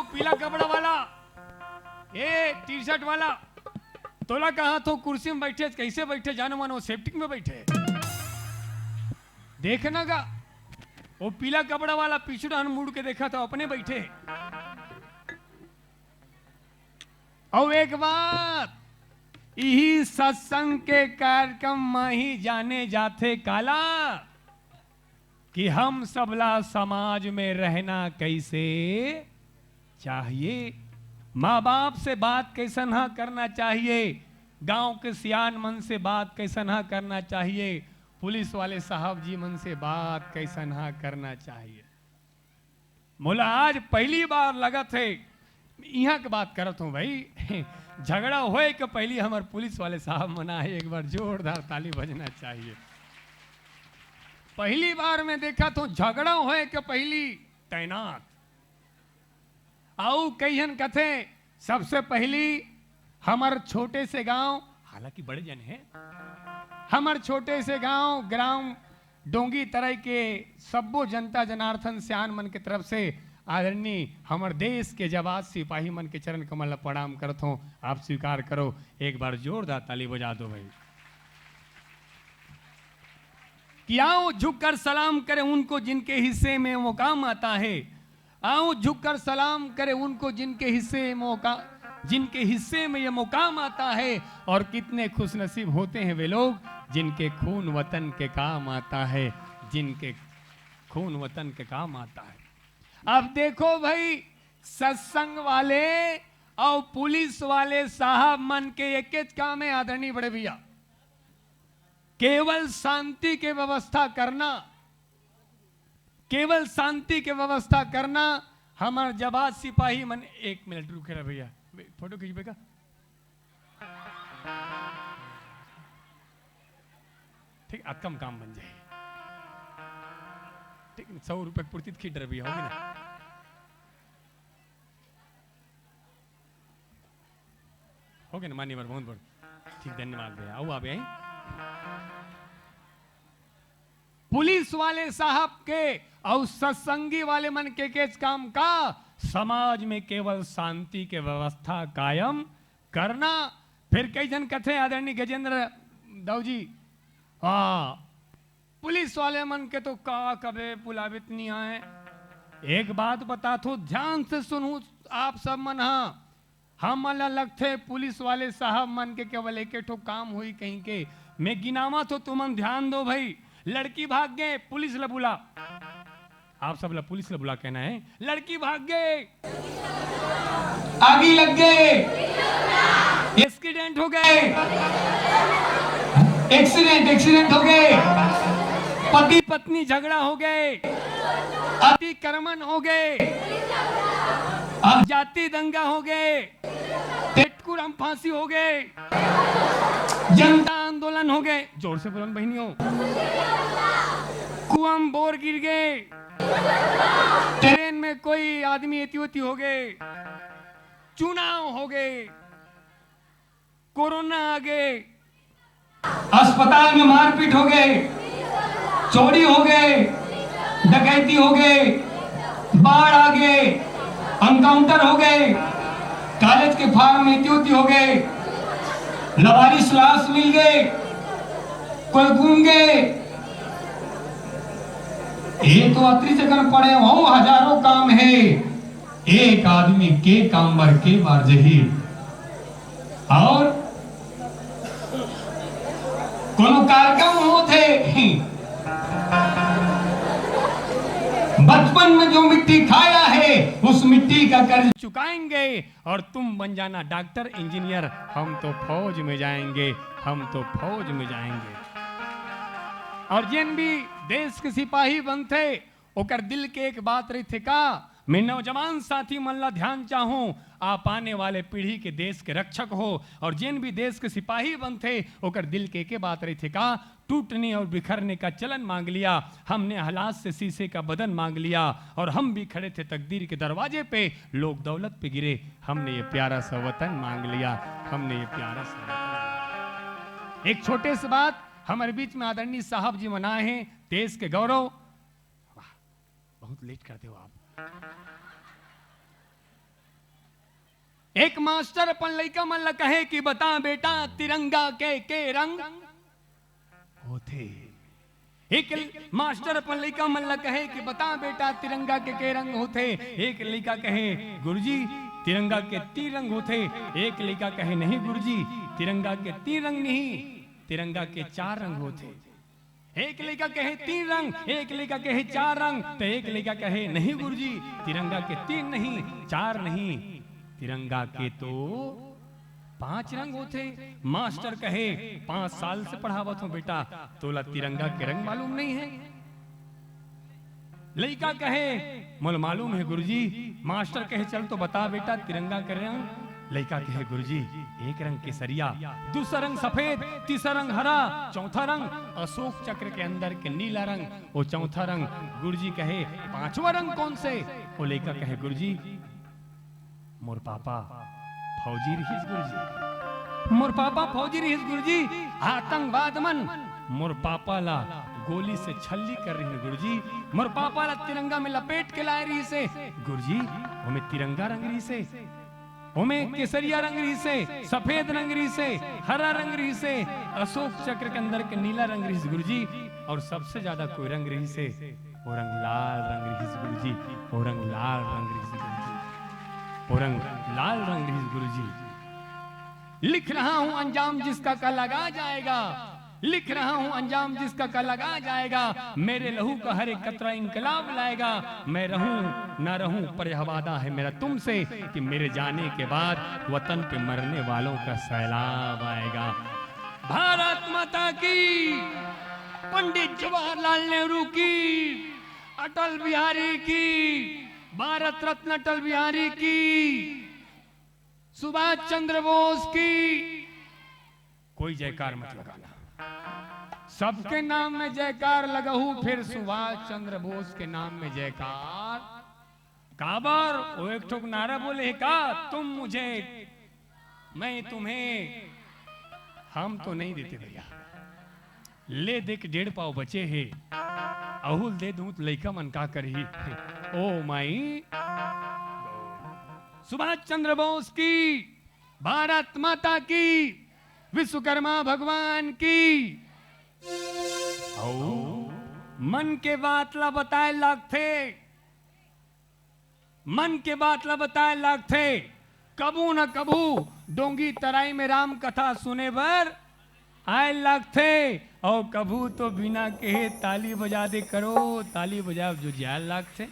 पीला कपड़ा वाला, ये टी शर्ट वाला, तोला कहा तो कुर्सी में बैठे, कैसे बैठे जानो मानो सेफ्टी में बैठे। देखना का वो पीला कपड़ा वाला पिछड़ा मुड़ के देखा था अपने बैठे। और एक बात, यही सत्संग के कार्यक्रम में ही जाने जाते काला कि हम सबला समाज में रहना कैसे चाहिए, माँ बाप से बात कैसन हा करना चाहिए, गांव के सियान मन से बात कैसन हा करना चाहिए, पुलिस वाले साहब जी मन से बात कैसन हा करना चाहिए। मोला आज पहली बार लगा थे यहाँ की बात करत हूँ भाई, झगड़ा होए कि पहली हमारे पुलिस वाले साहब मना है, एक बार जोरदार ताली बजना चाहिए। पहली बार मैं देखा तो झगड़ा होए कि पहली तैनात आओ कईहन कथे। सबसे पहली हमारे छोटे से गांव, हालांकि बड़े जन है, हमारे छोटे से गांव ग्राम डोंगी तरह के सबो जनता जनार्दन सियान मन के तरफ से आदरणीय हमारे देश के जवान सिपाही मन के चरण कमल प्रणाम करता हूं। आप स्वीकार करो, एक बार जोरदार ताली बजा दो भाई। कि आओ झुककर सलाम करें उनको जिनके हिस्से में मुकाम आता है, आओ झुककर सलाम करें उनको जिनके हिस्से में ये मुकाम आता है। और कितने खुशनसीब होते हैं वे लोग जिनके खून वतन के काम आता है, जिनके खून वतन के काम आता है। अब देखो भाई, सत्संग वाले और पुलिस वाले साहब मन के एक काम है आदरणीय बड़े भैया, केवल शांति के व्यवस्था करना, केवल शांति के व्यवस्था करना। हमारे जवान सिपाही मन, एक मिनट रुके रहे भैया, फोटो खींचेगा। ठीक, कम काम बन जाए, ठीक, 100 रुपए पूर्ति खींच रहे भैया, होगी ना? हो गया ना मान्यवर, बहुत बहुत ठीक, धन्यवाद भैया। आओ आप यहीं। पुलिस वाले साहब के और सत्संगी वाले मन के काम का समाज में केवल शांति के व्यवस्था कायम करना। फिर कई जन कथे आदरणीय गजेंद्र दाऊ जी, पुलिस वाले मन के तो का कबे पुलावित नहीं आए। एक बात बता तो ध्यान से सुनू आप सब मन, हम अलग थे पुलिस वाले साहब मन के केवल एक ठो काम हुई कहीं के, मैं गिनावा तो तुम ध्यान दो भाई। लड़की भाग गए, पुलिस ला बुला, आप सब ला पुलिस ला बुला कहना है। लड़की भाग गए, आगी लग गए, एक्सीडेंट हो गए, एक्सीडेंट हो गए, पति पत्नी झगड़ा हो गए, अतिक्रमण हो गए, अब जाति दंगा हो गए, टेटकुरम फांसी हो गए, जनता आंदोलन हो गए, जोर से बोलन बहनियों, कुआं बोर गिर गए, ट्रेन में कोई आदमी एतियोती हो गए, चुनाव हो गए, कोरोना आ गए, अस्पताल में मारपीट हो गए, चोरी हो गए, डकैती हो गए, बाढ़ आ गए, एनकाउंटर हो गए, कॉलेज के फार्म में एतियोती हो गए, लवारिस लाश मिल गए, कोई गुम गए। ये तो अति जगन पड़े हो, हजारों काम है, एक आदमी के काम बर के बार जही। और कोनो कार्यक्रम होते, बचपन में जो मिट्टी खाया है उस मिट्टी का कर्ज चुकाएंगे और तुम बन जाना डॉक्टर इंजीनियर, हम तो फौज में जाएंगे, हम तो फौज में जाएंगे। और जिन भी देश के सिपाही बनते ओकर दिल के एक बात रही थे का, मैं नौजवान साथी मन ला ध्यान चाहूं, आप आने वाले पीढ़ी के देश के रक्षक हो। और जिन भी देश के सिपाही बनते ओकर दिल के बात रही थे का, टूटने और बिखरने का चलन मांग लिया, हमने हालात से शीशे का बदन मांग लिया, और हम भी खड़े थे तकदीर के दरवाजे पे, लोग दौलत पे गिरे, हमने ये प्यारा सा वतन मांग लिया, हमने ये प्यारा सा वतन। एक छोटे से बात हमारे बीच में आदरणीय साहब जी मनाए हैं, देश के गौरव। वाह, बहुत लेट करते हो आप। एक मास्टर अपन लइका मन ला कहे कि बता बेटा तिरंगा के रंग होते। एक मास्टर अपन लइका मन ला कहे कि बता बेटा तिरंगा के रंग होते। एक लइका कहे गुरुजी तिरंगा के 3 रंग होते। एक लइका कहे नहीं गुरुजी तिरंगा के 3 रंग नहीं, तिरंगा के 4 रंग होते। एक लड़का कहे 3 रंग, एक लड़का कहे 4 रंग, तो एक लड़का कहे नहीं गुरुजी तिरंगा के 3 नहीं 4 नहीं, तिरंगा के तो 5 रंग होते। मास्टर कहे 5 साल से पढ़ावत हूं बेटा, तोला तिरंगा के रंग मालूम नहीं है। लड़का कहे मोल मालूम है गुरुजी। मास्टर कहे चल तो बता बेटा तिरंगा के रंग। लड़का कहे गुरुजी एक रंग केसरिया, दूसरा रंग सफेद, तीसरा रंग हरा, चौथा रंग अशोक चक्र के अंदर के नीला रंग, और चौथा रंग गुरुजी कहे 5वां रंग कौन से। वो लड़का कहे गुरुजी मोर पापा फौजी रहीस गुरुजी, मोर पापा फौजी रहीस गुरुजी। आतंकवाद मन मोर पापा ला गोली से छल्ली कर रही है गुरुजी। मोर पापा ला तिरंगा में लपेट के लाए रही से गुरुजी। हमें तिरंगा रंग रही से, हमें केसरिया रंग रही से, सफेद रंग रही से, हरा रंग रही से, अशोक चक्र के अंदर के नीला रंग रही से गुरुजी। और सबसे ज्यादा कोई रंग रही से वो रंग लाल रंग रही से गुरुजी, वो रंग लाल रंग रही से गुरुजी, वो रंग लाल रंग रही से गुरुजी। लिख रहा हूं अंजाम जिसका कल लगा जाएगा, लिख रहा हूं अंजाम जिसका कल लगा जाएगा। मेरे लहू का हर एक कतरा इंकलाब लाएगा। मैं रहूं ना रहूं पर यह वादा है मेरा तुमसे कि मेरे जाने के बाद वतन पे मरने वालों का सैलाब आएगा। भारत माता की, पंडित जवाहरलाल नेहरू की, अटल बिहारी की, भारत रत्न अटल बिहारी की, सुभाष चंद्र बोस की। कोई जयकार मत लगाना, सबके नाम में जयकार लगाऊ, फिर सुभाष चंद्र बोस के नाम में जयकार। काबर वो एक ठोक नारा बोले का तुम मुझे मैं तुम्हें, हम तो नहीं देते भैया। ले देख 1.5 पाव बचे है, अहुल दे दूं तो लइका मन का करही। ओ माई सुभाष चंद्र बोस की, भारत माता की, विश्वकर्मा भगवान की। मन के बात ला बताए लागथे, मन के बात ला बताए लागथे। कबू न कबू डोंगी तराई में राम कथा सुने बर आए लागथे, और कबू तो बिना कहे ताली बजा दे करो, ताली बजा जो जाए लागथे।